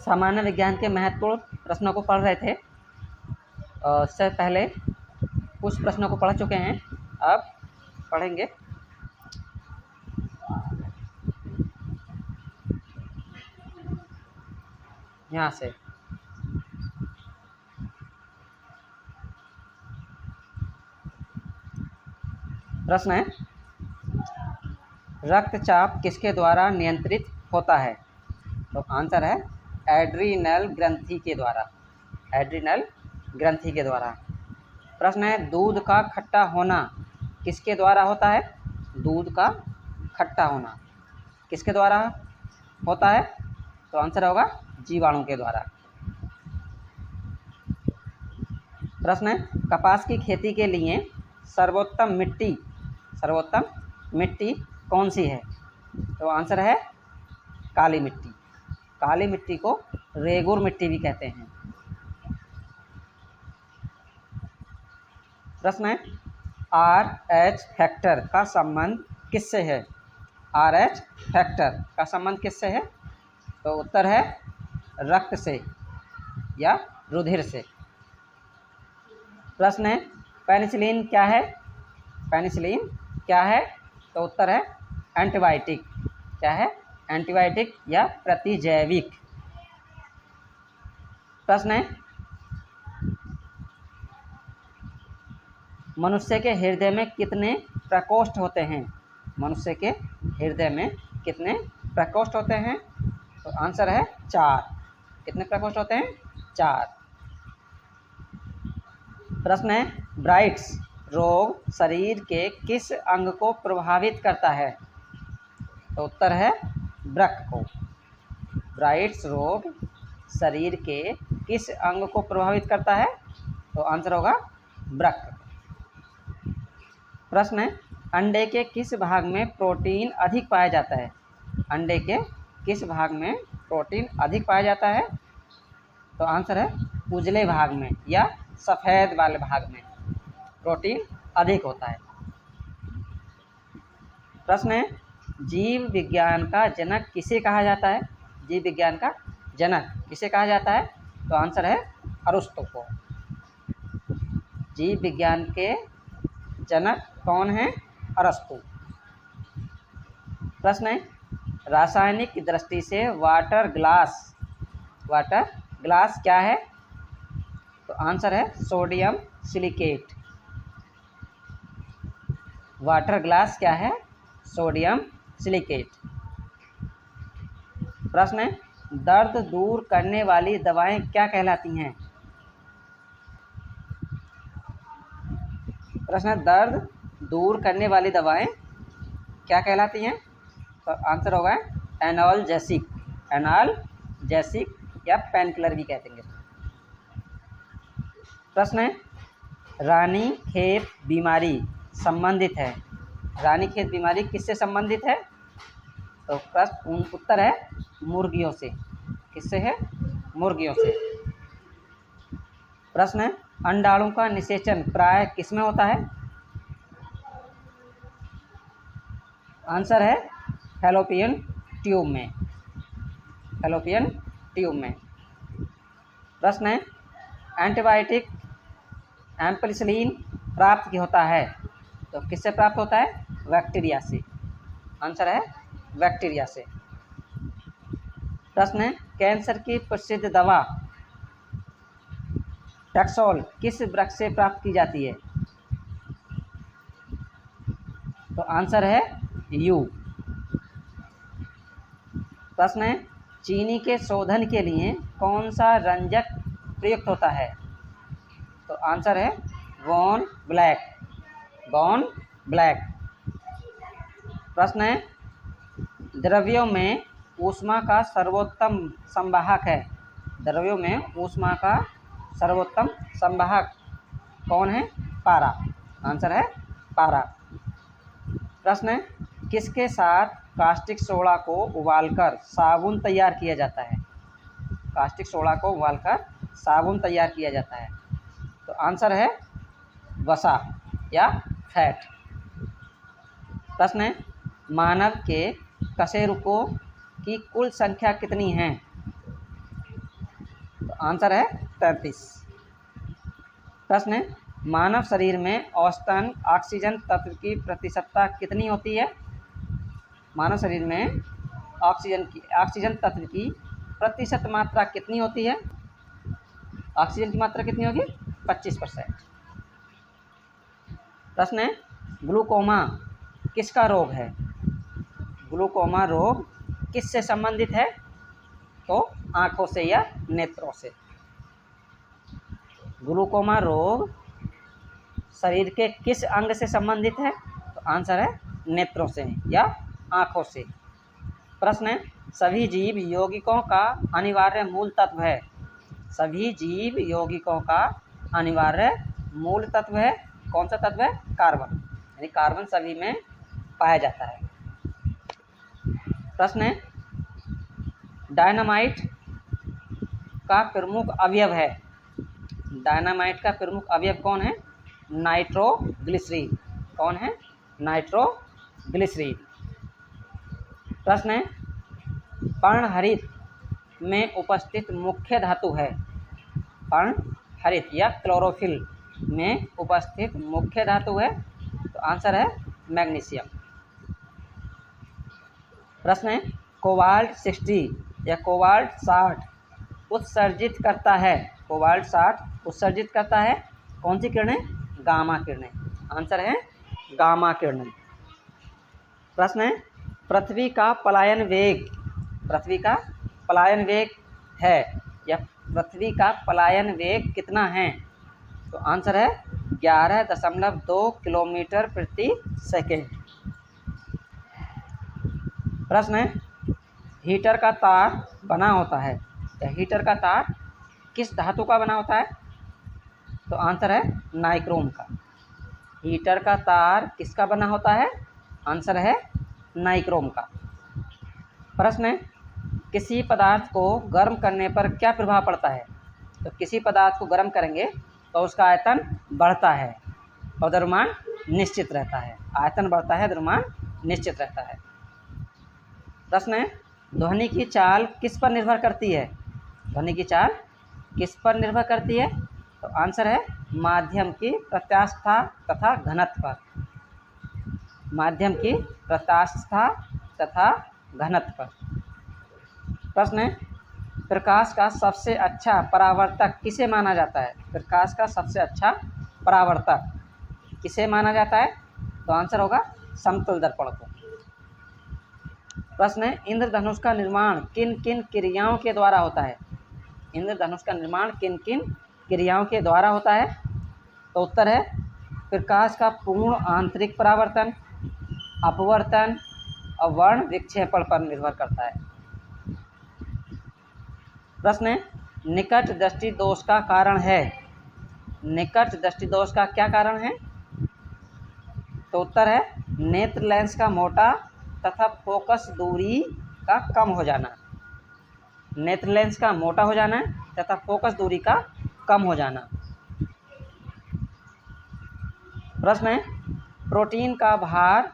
सामान्य विज्ञान के महत्वपूर्ण प्रश्नों को पढ़ रहे थे। इससे पहले कुछ प्रश्नों को पढ़ चुके हैं, अब पढ़ेंगे। यहाँ से प्रश्न है, रक्तचाप किसके द्वारा नियंत्रित होता है? तो आंसर है एड्रीनल ग्रंथि के द्वारा। एड्रीनल ग्रंथि के द्वारा। प्रश्न है, दूध का खट्टा होना किसके द्वारा होता है? दूध का खट्टा होना किसके द्वारा होता है? तो आंसर होगा जीवाणु के द्वारा। प्रश्न है, कपास की खेती के लिए सर्वोत्तम मिट्टी कौन सी है? तो आंसर है काली मिट्टी। काली मिट्टी को रेगुर मिट्टी भी कहते हैं। प्रश्न है, RH फैक्टर का संबंध किससे है? RH फैक्टर का संबंध किससे है? तो उत्तर है रक्त से या रुधिर से। प्रश्न है, पेनिसिलिन क्या है? पेनिसिलिन क्या है? तो उत्तर है एंटीबायोटिक। क्या है? एंटीबायोटिक या प्रतिजैविक। प्रश्न है, मनुष्य के हृदय में कितने प्रकोष्ठ होते हैं? मनुष्य के हृदय में कितने प्रकोष्ठ होते हैं? तो आंसर है 4। कितने प्रकोष्ठ होते हैं? 4। प्रश्न है, ब्राइट्स रोग शरीर के किस अंग को प्रभावित करता है? तो उत्तर है वृक्क को। ब्राइट्स रोग शरीर के किस अंग को प्रभावित करता है? तो आंसर होगा वृक्क। प्रश्न है, अंडे के किस भाग में प्रोटीन अधिक पाया जाता है? अंडे के किस भाग में प्रोटीन अधिक पाया जाता है? तो आंसर है उजले भाग में या सफ़ेद वाले भाग में प्रोटीन अधिक होता है। प्रश्न है, जीव विज्ञान का जनक किसे कहा जाता है? जीव विज्ञान का जनक किसे कहा जाता है? तो आंसर है अरस्तु को। जीव विज्ञान के जनक कौन है? अरस्तु। प्रश्न है, रासायनिक दृष्टि से वाटर ग्लास क्या है? तो आंसर है सोडियम सिलिकेट। वाटर ग्लास क्या है? Sodium silicate. प्रश्न है, दर्द दूर करने वाली दवाएं क्या कहलाती हैं? प्रश्न है, दर्द दूर करने वाली दवाएं क्या कहलाती हैं? तो आंसर होगा एनाल्जेसिक या पेनकिलर भी कहते हैं। प्रश्न है, रानीखेत बीमारी संबंधित है। रानीखेत बीमारी किससे संबंधित है? तो प्रश्न उत्तर है मुर्गियों से। किससे है? मुर्गियों से। प्रश्न है, अंडाणु का निषेचन प्राय किसमें होता है? आंसर है फैलोपियन ट्यूब में। फैलोपियन ट्यूब में। प्रश्न है, एंटीबायोटिक एम्पिसिलिन प्राप्त होता है तो किससे प्राप्त होता है? बैक्टीरिया से। आंसर है बैक्टीरिया से। प्रश्न है, कैंसर की प्रसिद्ध दवा टैक्सोल किस वृक्ष से प्राप्त की जाती है? तो आंसर है यू। प्रश्न है, चीनी के शोधन के लिए कौन सा रंजक प्रयुक्त होता है? तो आंसर है बॉर्न ब्लैक। प्रश्न है, द्रव्यों में ऊष्मा का सर्वोत्तम संवाहक है। द्रव्यों में ऊष्मा का सर्वोत्तम संवाहक कौन है? पारा। आंसर है पारा। प्रश्न है, किसके साथ कास्टिक सोडा को उबालकर साबुन तैयार किया जाता है? कास्टिक सोडा को उबालकर साबुन तैयार किया जाता है। तो आंसर है वसा या फैट। प्रश्न है, मानव के कशेरुकों की कुल संख्या कितनी है? तो आंसर है 33। प्रश्न है, मानव शरीर में औसतन ऑक्सीजन तत्व की प्रतिशतता कितनी होती है? मानव शरीर में ऑक्सीजन तत्व की प्रतिशत मात्रा कितनी होती है? ऑक्सीजन की मात्रा कितनी होगी? 25%। प्रश्न है, ग्लूकोमा किसका रोग है? ग्लूकोमा रोग किससे संबंधित है? तो आंखों से या नेत्रों से। ग्लूकोमा रोग शरीर के किस अंग से संबंधित है? तो आंसर है नेत्रों से या आंखों से। प्रश्न है, सभी जीव यौगिकों का अनिवार्य मूल तत्व है। सभी जीव यौगिकों का अनिवार्य मूल तत्व है। कौन सा तत्व है? कार्बन, यानी कार्बन सभी में पाया जाता है। प्रश्न है, डायनामाइट का प्रमुख अवयव है। डायनामाइट का प्रमुख अवयव कौन है? नाइट्रोग्लिसरीन। कौन है? नाइट्रोग्लिसरीन। प्रश्न है, पर्णहरित में उपस्थित मुख्य धातु है। पर्णहरित या क्लोरोफिल में उपस्थित मुख्य धातु है। तो आंसर है मैग्नीशियम। प्रश्न है, कोबाल्ट 60 या कोबाल्ट 60 उत्सर्जित करता है। कोबाल्ट 60 उत्सर्जित करता है कौन सी किरणें? गामा किरणें। आंसर है गामा किरणें। प्रश्न है, पृथ्वी का पलायन वेग, पृथ्वी का पलायन वेग है या पृथ्वी का पलायन वेग कितना है? तो आंसर है 11.2 किलोमीटर प्रति सेकेंड। प्रश्न है, हीटर का तार बना होता है या हीटर का तार किस धातु का बना होता है? तो आंसर है नाइक्रोम का। हीटर का तार किसका बना होता है? आंसर है नाइक्रोम का। प्रश्न है, किसी पदार्थ को गर्म करने पर क्या प्रभाव पड़ता है? तो किसी पदार्थ को गर्म करेंगे तो उसका आयतन बढ़ता है और द्रव्यमान निश्चित रहता है। आयतन बढ़ता है, द्रव्यमान निश्चित रहता है। प्रश्न है, ध्वनि की चाल किस पर निर्भर करती है? ध्वनि की चाल किस पर निर्भर करती है? तो आंसर है माध्यम की प्रत्यास्थता तथा घनत्व पर। माध्यम की प्रत्यास्थता तथा घनत्व पर। प्रश्न है, प्रकाश का सबसे अच्छा परावर्तक किसे माना जाता है? प्रकाश का सबसे अच्छा परावर्तक किसे माना जाता है? तो आंसर होगा समतल दर्पण को। प्रश्न है, इंद्रधनुष का निर्माण किन किन क्रियाओं के द्वारा होता है? इंद्रधनुष का निर्माण किन किन क्रियाओं के द्वारा होता है? तो उत्तर है प्रकाश का पूर्ण आंतरिक परावर्तन, अपवर्तन और वर्ण विक्षेपण पर निर्भर करता है। प्रश्न है, निकट दृष्टि दोष का कारण है। निकट दृष्टि दोष का क्या कारण है? तो उत्तर है नेत्र लेंस का मोटा तथा फोकस दूरी का कम हो जाना। नेत्र लेंस का मोटा हो जाना तथा फोकस दूरी का कम हो जाना। प्रश्न है, प्रोटीन का भार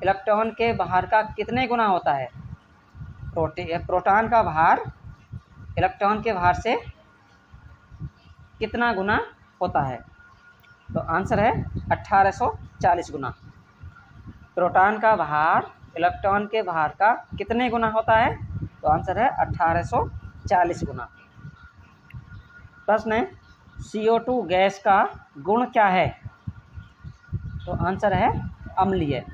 इलेक्ट्रॉन के भार का कितने गुना होता है? प्रोटॉन का भार इलेक्ट्रॉन के भार से कितना गुना होता है? तो आंसर है 1840 गुना। प्रोटॉन का भार इलेक्ट्रॉन के भार का कितने गुना होता है? तो आंसर है 1840 गुना। प्रश्न है, CO2 गैस का गुण क्या है? तो आंसर है अम्लीय।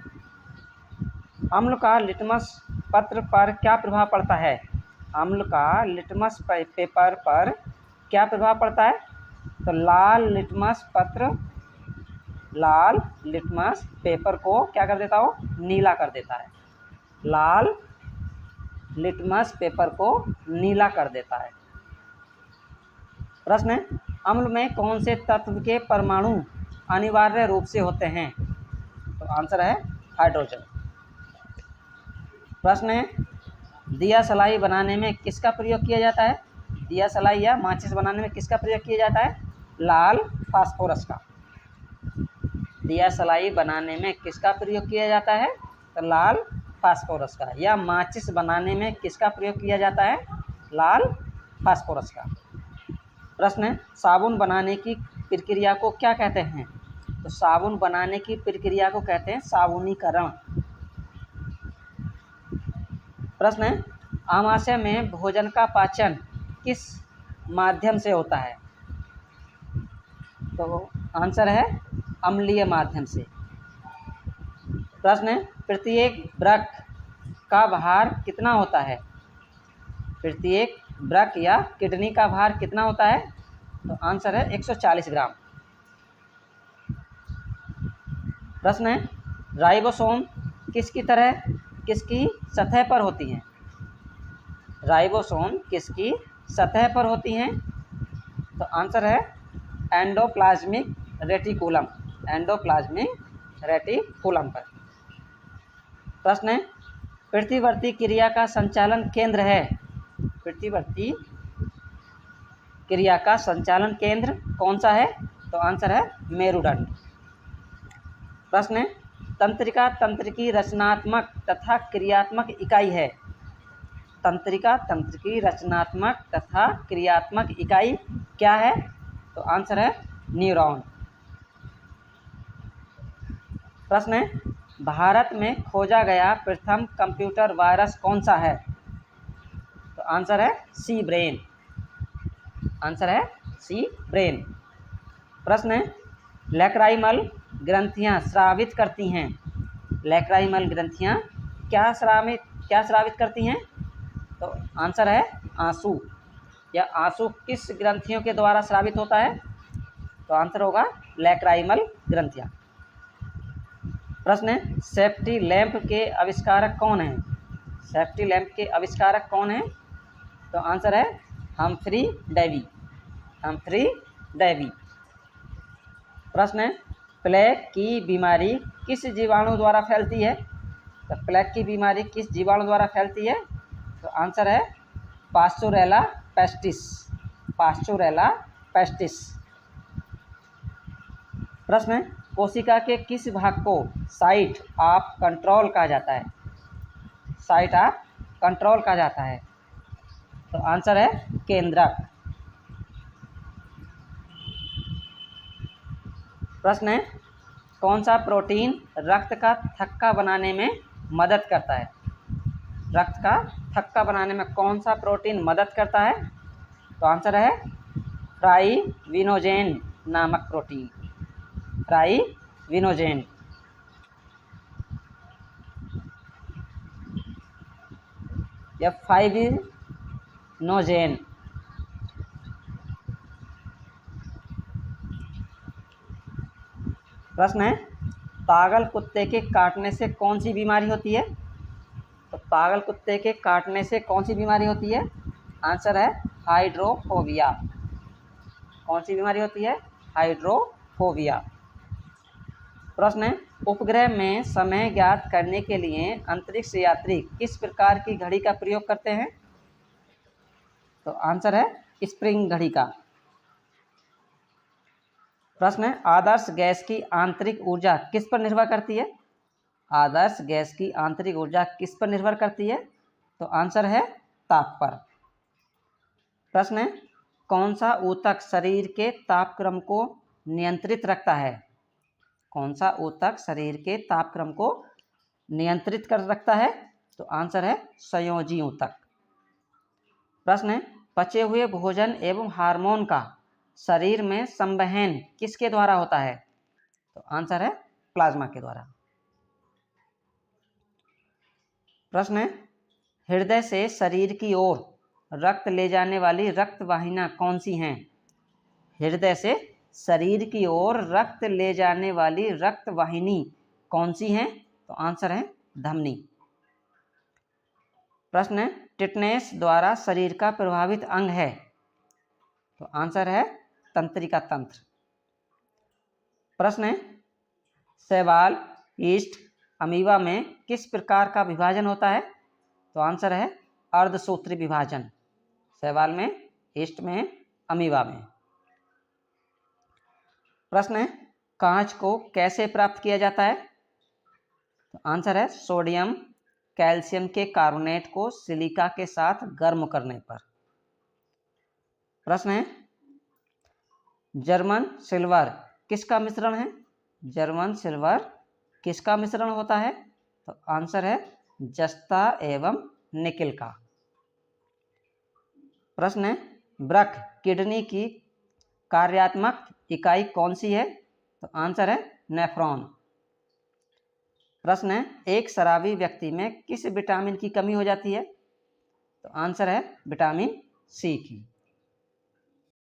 अम्ल का लिटमस पत्र पर क्या प्रभाव पड़ता है? अम्ल का लिटमस पेपर पर क्या प्रभाव पड़ता है? तो लाल लिटमस पेपर को क्या कर देता हो? नीला कर देता है। लाल लिटमस पेपर को नीला कर देता है। प्रश्न है, अम्ल में कौन से तत्व के परमाणु अनिवार्य रूप से होते हैं? तो आंसर है हाइड्रोजन। प्रश्न है, दिया सलाई बनाने में किसका प्रयोग किया जाता है? दिया सलाई या माचिस बनाने में किसका प्रयोग किया जाता है? लाल फास्फोरस का। दिया सलाई बनाने में किसका प्रयोग किया जाता है? तो लाल फास्फोरस का। या माचिस बनाने में किसका प्रयोग किया जाता है? लाल फास्फोरस का। प्रश्न है, साबुन बनाने की प्रक्रिया को क्या कहते हैं? तो साबुन बनाने की प्रक्रिया को कहते हैं साबुनीकरण। प्रश्न है, आमाशय में भोजन का पाचन किस माध्यम से होता है? तो आंसर है अम्लीय माध्यम से। प्रश्न है, प्रत्येक वृक्क का भार कितना होता है? प्रत्येक वृक्क या किडनी का भार कितना होता है? तो आंसर है 140 ग्राम। प्रश्न है, राइबोसोम किसकी सतह पर होती हैं? राइबोसोम किसकी सतह पर होती हैं? तो आंसर है एंडोप्लाज्मिक रेटिकुलम, एंडोप्लाज्मिक रेटिकुलम पर। प्रश्न है, प्रतिवर्ती क्रिया का संचालन केंद्र है? प्रतिवर्ती क्रिया का संचालन केंद्र कौन सा है? तो आंसर है मेरुदंड। प्रश्न है, तंत्रिका तंत्र की रचनात्मक तथा क्रियात्मक इकाई है? तंत्रिका तंत्र की रचनात्मक तथा क्रियात्मक इकाई क्या है? तो आंसर है न्यूरॉन। प्रश्न है, भारत में खोजा गया प्रथम कंप्यूटर वायरस कौन सा है? तो आंसर है सी ब्रेन, आंसर है सी ब्रेन। प्रश्न है, लैक्राइमल ग्रंथियां स्रावित करती हैं? लैक्राइमल ग्रंथियां क्या स्रावित करती हैं? तो आंसर है आंसू, या आंसू किस ग्रंथियों के द्वारा स्रावित होता है? तो आंसर होगा लैक्राइमल ग्रंथियां। प्रश्न है, सेफ्टी लैंप के आविष्कारक कौन हैं? सेफ्टी लैंप के आविष्कारक कौन हैं? तो आंसर है हम्फ्री डेवी, हम्फ्री डेवी। प्रश्न है, प्लेग की बीमारी किस जीवाणु द्वारा फैलती है? तो प्लेग की बीमारी किस जीवाणु द्वारा फैलती है? तो आंसर है पास्चुरेला पेस्टिस, पास्चुरेला पेस्टिस। प्रश्न है, कोशिका के किस भाग को साइट ऑफ कंट्रोल कहा जाता है? साइट ऑफ कंट्रोल कहा जाता है? तो आंसर है केंद्रक। प्रश्न है, कौन सा प्रोटीन रक्त का थक्का बनाने में मदद करता है? रक्त का थक्का बनाने में कौन सा प्रोटीन मदद करता है? तो आंसर है फ्राइविनोजेन नामक प्रोटीन, फ्राइविनोजेन। या फाइविनोजेन। प्रश्न है, पागल कुत्ते के काटने से कौन सी बीमारी होती है? तो पागल कुत्ते के काटने से कौन सी बीमारी होती है? आंसर है हाइड्रोफोबिया। कौन सी बीमारी होती है? हाइड्रोफोबिया। प्रश्न है, उपग्रह में समय ज्ञात करने के लिए अंतरिक्ष यात्री किस प्रकार की घड़ी का प्रयोग करते हैं? तो आंसर है स्प्रिंग घड़ी का। प्रश्न है, आदर्श गैस की आंतरिक ऊर्जा किस पर निर्भर करती है? आदर्श गैस की आंतरिक ऊर्जा किस पर निर्भर करती है? तो आंसर है ताप पर। प्रश्न है, कौन सा ऊतक शरीर के तापक्रम को नियंत्रित रखता है? कौन सा ऊतक शरीर के तापक्रम को नियंत्रित कर रखता है? तो आंसर है संयोजी ऊतक। प्रश्न है, पचे हुए भोजन एवं हार्मोन का शरीर में संवहन किसके द्वारा होता है? तो आंसर है प्लाज्मा के द्वारा। प्रश्न है, हृदय से शरीर की ओर रक्त ले जाने वाली रक्त वाहिनियां कौन सी हैं? हृदय से शरीर की ओर रक्त ले जाने वाली रक्त वाहिनी कौन सी हैं? तो आंसर है धमनी। प्रश्न है, टिटनेस द्वारा शरीर का प्रभावित अंग है? तो आंसर है तंत्रिका तंत्र। प्रश्न है, शैवाल, ईस्ट, अमीबा में किस प्रकार का विभाजन होता है? तो आंसर है अर्धसूत्री विभाजन। शैवाल में, ईस्ट में, अमीबा में। प्रश्न है, कांच को कैसे प्राप्त किया जाता है? तो आंसर है सोडियम कैल्शियम के कार्बोनेट को सिलिका के साथ गर्म करने पर। प्रश्न है, जर्मन सिल्वर किसका मिश्रण है? जर्मन सिल्वर किसका मिश्रण होता है? तो आंसर है जस्ता एवं निकिल का। प्रश्न है वृक्क किडनी की कार्यात्मक इकाई कौन सी है? तो आंसर है नेफ्रॉन। प्रश्न है एक शराबी व्यक्ति में किस विटामिन की कमी हो जाती है? तो आंसर है विटामिन सी की।